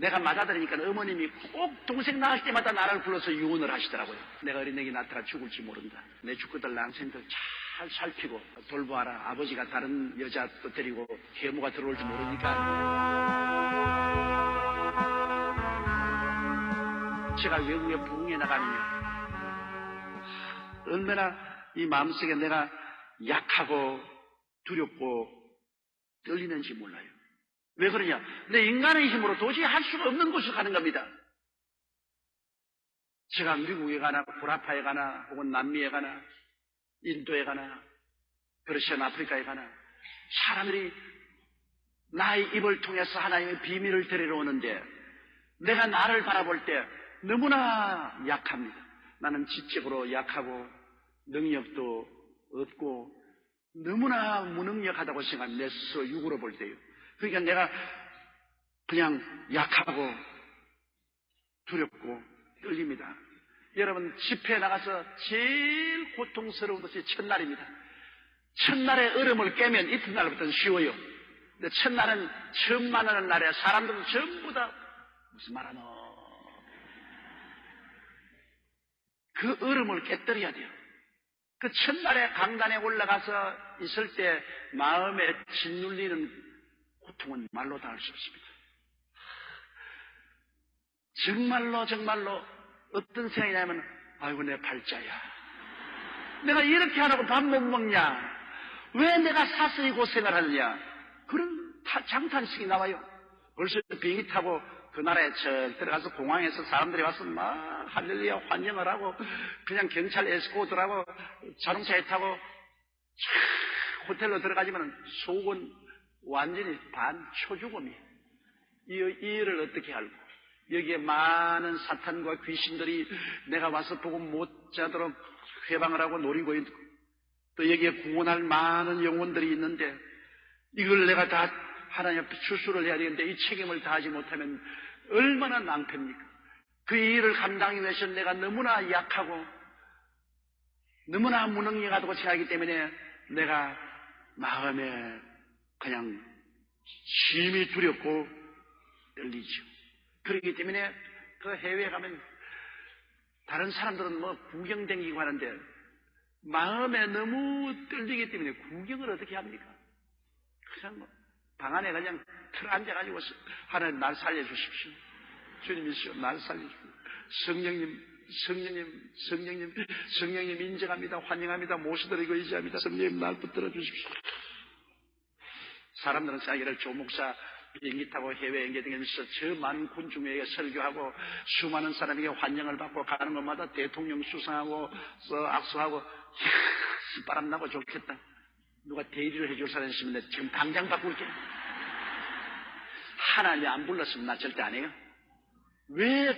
내가 맞아들으니까 어머님이 꼭 동생 낳을 때마다 나를 불러서 유언을 하시더라고요. 내가 어린애기 낳다가 죽을지 모른다. 내 죽거들 난생들 잘 살피고 돌보아라. 아버지가 다른 여자 또 데리고 계모가 들어올지 모르니까 제가 외국에 부흥해 나가느냐, 얼마나 이 마음속에 내가 약하고 두렵고 떨리는지 몰라요. 왜 그러냐? 내 인간의 힘으로 도저히 할 수가 없는 곳을 가는 겁니다. 제가 미국에 가나 구라파에 가나 혹은 남미에 가나 인도에 가나 그러시안 아프리카에 가나 사람들이 나의 입을 통해서 하나님의 비밀을 데리러 오는데 내가 나를 바라볼 때 너무나 약합니다. 나는 지적으로 약하고 능력도 없고 너무나 무능력하다고 생각합니다. 내 스스로 육으로 볼 때요. 그러니까 내가 그냥 약하고 두렵고 떨립니다. 여러분, 집회에 나가서 제일 고통스러운 것이 첫날입니다. 첫날의 얼음을 깨면 이튿날부터는 쉬워요. 근데 첫날은 처음 만나는 날에 사람들은 전부 다 무슨 말하노? 그 얼음을 깨뜨려야 돼요. 그 첫날에 강단에 올라가서 있을 때 마음에 짓눌리는 고통은 말로 다 할 수 없습니다. 정말로 어떤 생각이냐면, 아이고 내 팔자야, 내가 이렇게 하라고 밥 못 먹냐, 왜 내가 사슬이 고생을 하느냐, 그런 장탄식이 나와요. 벌써 비행기 타고 그 나라에 들어가서 공항에서 사람들이 와서 막 할렐루야 환영을 하고 그냥 경찰 에스코트라고 자동차에 타고 호텔로 들어가지만 속은 완전히 반초죽음이에요. 이 일을 어떻게 알고, 여기에 많은 사탄과 귀신들이 내가 와서 보고 못 자도록 회방을 하고 노리고 있고, 또 여기에 구원할 많은 영혼들이 있는데 이걸 내가 다 하나님 앞에 출수를 해야 되는데 이 책임을 다하지 못하면 얼마나 낭패입니까? 그 일을 감당하기 위해서 내가 너무나 약하고 너무나 무능력하다고 생각하기 때문에 내가 마음에 그냥 심히 두렵고 떨리죠. 그렇기 때문에 그 해외에 가면 다른 사람들은 뭐 구경 다니고 하는데 마음에 너무 떨리기 때문에 구경을 어떻게 합니까? 그냥 뭐 방 안에 그냥 틀 앉아가지고 하나님 날 살려주십시오. 주님이시여 날 살려주십시오. 성령님 인정합니다. 환영합니다. 모시드리고 의지합니다. 성령님 날 붙들어 주십시오. 사람들은 자기를 조목사 비행기 타고 해외 연계 등에서 저 많은 군중에게 설교하고 수많은 사람에게 환영을 받고 가는 것마다 대통령 수상하고 악수하고 바람나고 좋겠다. 누가 대리를 해줄 사람이 있으면 내가 지금 당장 바꿀게. 하나님이 안 불렀으면 나 절대 안 해요. 왜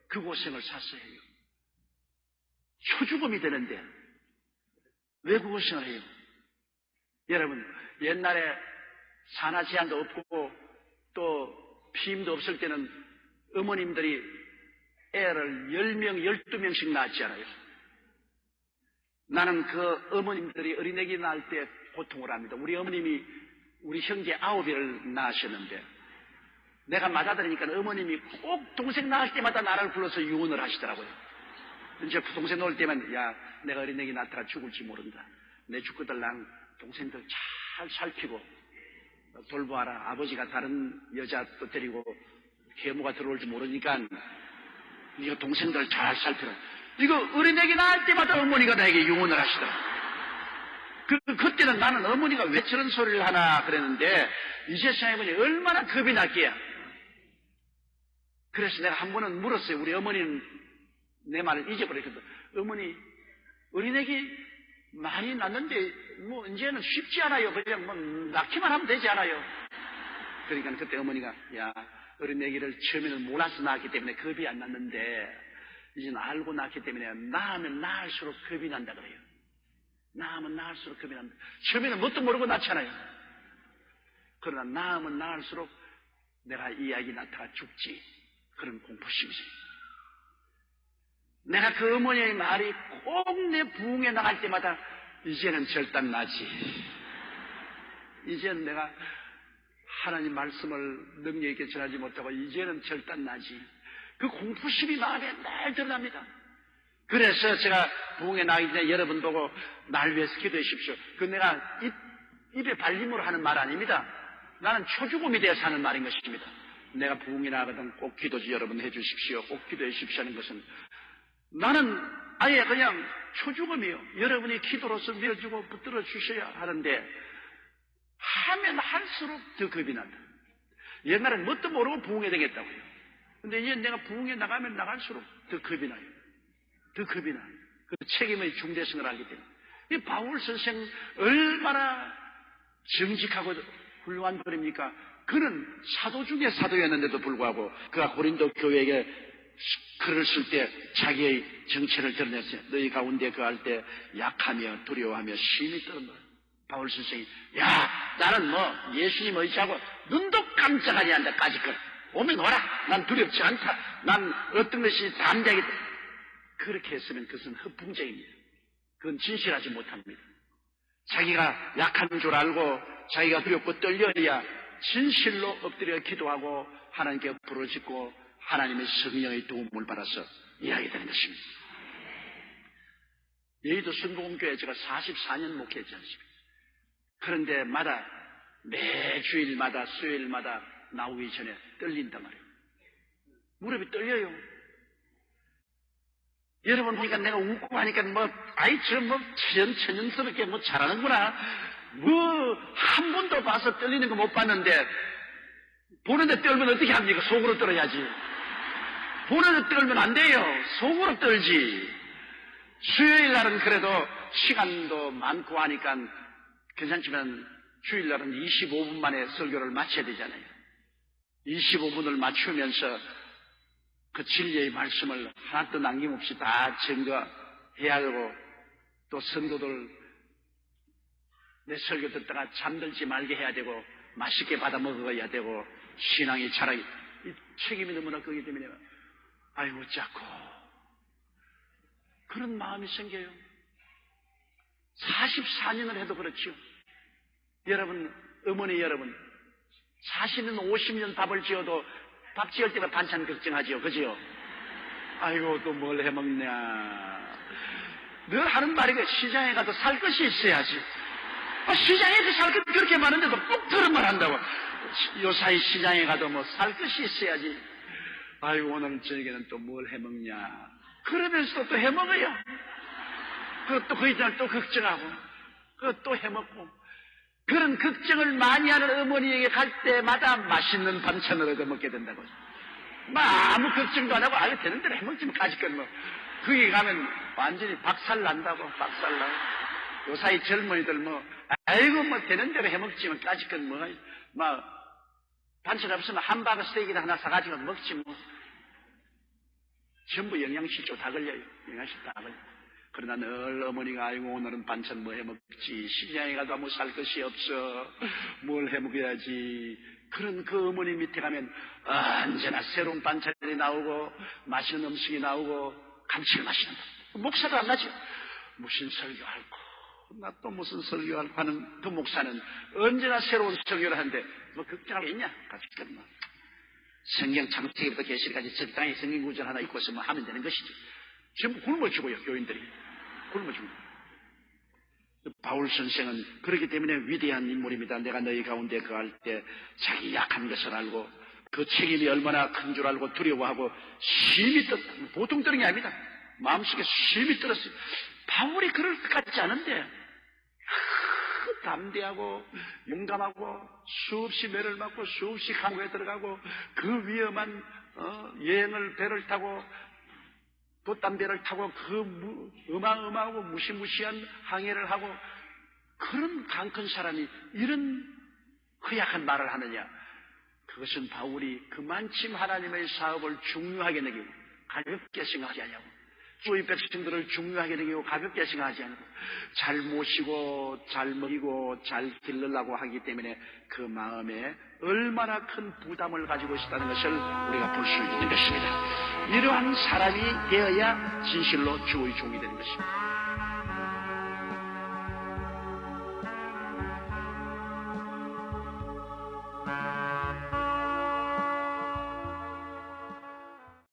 그 고생을 사서 해요? 초죽음이 되는데 왜 그 고생을 해요? 여러분, 옛날에 산하 제한도 없고 또 피임도 없을 때는 어머님들이 애를 10명, 12명씩 낳았지 않아요? 나는 그 어머님들이 어린애기 낳을 때 고통을 합니다. 우리 어머님이 우리 형제 9을 낳으셨는데 내가 맞아들으니까 어머님이 꼭 동생 낳을 때마다 나를 불러서 유언을 하시더라고요. 이제 동생 놓을 때면, 야, 내가 어린애기 낳다가 죽을지 모른다. 내 죽거들 난 동생들 잘 살피고 돌보아라. 아버지가 다른 여자 또 데리고 계모가 들어올지 모르니까 네가 동생들 잘 살피라. 이거 어린애기 낳을 때마다 어머니가 나에게 유언을 하시더라고요. 그때는 나는 어머니가 왜 저런 소리를 하나 그랬는데 이제 생각해보니 얼마나 겁이 났기야. 그래서 내가 한 번은 물었어요. 우리 어머니는 내 말을 잊어버렸거든. 어머니, 어린애기 많이 낳는데 뭐 이제는 쉽지 않아요. 그냥 뭐 낳기만 하면 되지 않아요. 그러니까 그때 어머니가, 야, 어린애기를 처음에는 몰라서 낳았기 때문에 겁이 안 났는데 이제는 알고 낳기 때문에 낳으면 낳을수록 겁이 난다 그래요. 낳으면 낳을수록 겁이 난다. 처음에는 뭣도 모르고 낳잖아요. 그러나 낳으면 낳을수록 내가 이 아기 낳다가 죽지, 그런 공포심이 있어요. 내가 그 어머니의 말이 꼭 내 부흥에 나갈 때마다 이제는 절단 나지. 이제는 내가 하나님 말씀을 능력 있게 전하지 못하고 이제는 결단나지. 그 공포심이 마음에 날 드러납니다. 그래서 제가 부흥회 나가기 전에 여러분 보고 날 위해서 기도해 주십시오. 그 내가 입에 발림으로 하는 말 아닙니다. 나는 초죽음이 되어서 하는 말인 것입니다. 내가 부흥회 나가거든 꼭 기도지 여러분 해 주십시오. 꼭 기도해 주십시오 하는 것은 나는 아예 그냥 초죽음이요. 여러분이 기도로서 밀어주고 붙들어 주셔야 하는데 하면 할수록 더 겁이 난다. 옛날엔 뭣도 모르고 부흥회 되겠다고요. 근데 이제 내가 부흥회 나가면 나갈수록 더 겁이 나요. 더 겁이 나요. 그 책임의 중대성을 알기 때문에. 이 바울 선생 얼마나 정직하고 훌륭한 분입니까? 그는 사도 중에 사도였는데도 불구하고 그가 고린도 교회에게 글을 쓸 때 자기의 정체를 드러냈어요. 너희 가운데 그할 때 약하며 두려워하며 심히 떨은 거예요. 바울 선생이 나는 예수님 의지하고 눈도 깜짝하지 않는다 까짓것 오면 오라. 난 두렵지 않다. 난 어떤 것이 담대하겠다. 그렇게 했으면 그것은 허풍쟁입니다. 그건 진실하지 못합니다. 자기가 약한 줄 알고 자기가 두렵고 떨려야 진실로 엎드려 기도하고 하나님께 부르짖고 하나님의 성령의 도움을 받아서 일하게 되는 것입니다. 여의도 순복음교회 제가 44년 목회했지 않습니까? 그런데 매주일마다 수요일마다 나오기 전에 떨린단 말이에요. 무릎이 떨려요. 여러분 보니까 내가 웃고 하니까 천연스럽게 잘하는구나. 한 번도 봐서 떨리는 거 못 봤는데, 보는데 떨면 어떻게 합니까? 속으로 떨어야지. 보는데 떨면 안 돼요. 속으로 떨지. 수요일 날은 그래도 시간도 많고 하니까 괜찮지만 주일 날은 25분 만에 설교를 마쳐야 되잖아요. 25분을 맞추면서 그 진리의 말씀을 하나도 남김없이 다 증거해야 되고, 또 성도들 내 설교 듣다가 잠들지 말게 해야 되고, 맛있게 받아 먹어야 되고, 신앙이 자라기, 이 책임이 너무나 크기 때문에 아이고 자꾸 그런 마음이 생겨요. 44년을 해도 그렇죠. 여러분, 어머니 여러분, 40년 50년 밥을 지어도 밥 지을 때가 반찬 걱정하지요. 그지요? 아이고 또 뭘 해먹냐. 늘 하는 말이 시장에 가도 살 것이 있어야지. 시장에서 살 것이 그렇게 많은데도 꼭 그런 말 한다고. 요사이 시장에 가도 살 것이 있어야지. 아이고 오늘 저녁에는 또 뭘 해먹냐. 그러면서도 또 해먹어요. 그것도 그 이전에 또 걱정하고 그것도 해먹고. 그런 걱정을 많이 하는 어머니에게 갈 때마다 맛있는 반찬을 얻어먹게 된다고. 아무 걱정도 안 하고 되는 대로 해먹지만 까짓건 거기 가면 완전히 박살난다고. 박살나고. 요사이 젊은이들 아이고 되는 대로 해먹지만 까짓건 반찬 없으면 함바거 스테이크나 하나 사가지고 먹지 전부 영양실조 다 걸려요. 영양실 다 걸려요. 그러나 늘 어머니가 아이고 오늘은 반찬 해먹지. 시장에 가도 살 것이 없어. 뭘 해먹어야지. 그런 그 어머니 밑에 가면 언제나 새로운 반찬이 나오고 맛있는 음식이 나오고 감칠맛이 난다. 목사도 안 나죠. 무슨 설교할까? 나 또 무슨 설교할까 하는 그 목사는 언제나 새로운 설교를 하는데 걱정할 게 있냐? 가지고 성경 창세기부터 계시까지 적당히 성경 구절 하나 읽고서 하면 되는 것이지. 전부 굶어 죽어요. 교인들이 굶어 죽어요. 바울 선생은 그렇기 때문에 위대한 인물입니다. 내가 너희 가운데 거할 때 자기 약한 것을 알고 그 책임이 얼마나 큰 줄 알고 두려워하고 심히 보통 떨은 게 아닙니다. 마음속에 심히 떨었어요. 바울이 그럴 것 같지 않은데 담대하고 용감하고 수없이 매를 맞고 수없이 감옥에 들어가고 그 위험한 여행을 배를 타고 돛담배를 타고 그 어마어마하고 무시무시한 항해를 하고 그런 강큰 사람이 이런 허약한 말을 하느냐. 그것은 바울이 그만큼 하나님의 사업을 중요하게 여기고 가볍게 생각하지 않냐고. 주의 백성들을 중요하게 여기고 가볍게 생각하지 않고 잘 모시고 잘 먹이고 잘 길르려고 하기 때문에 그 마음에 얼마나 큰 부담을 가지고 있다는 것을 우리가 볼 수 있는 것입니다. 이러한 사람이 되어야 진실로 주의 종이 되는 것입니다.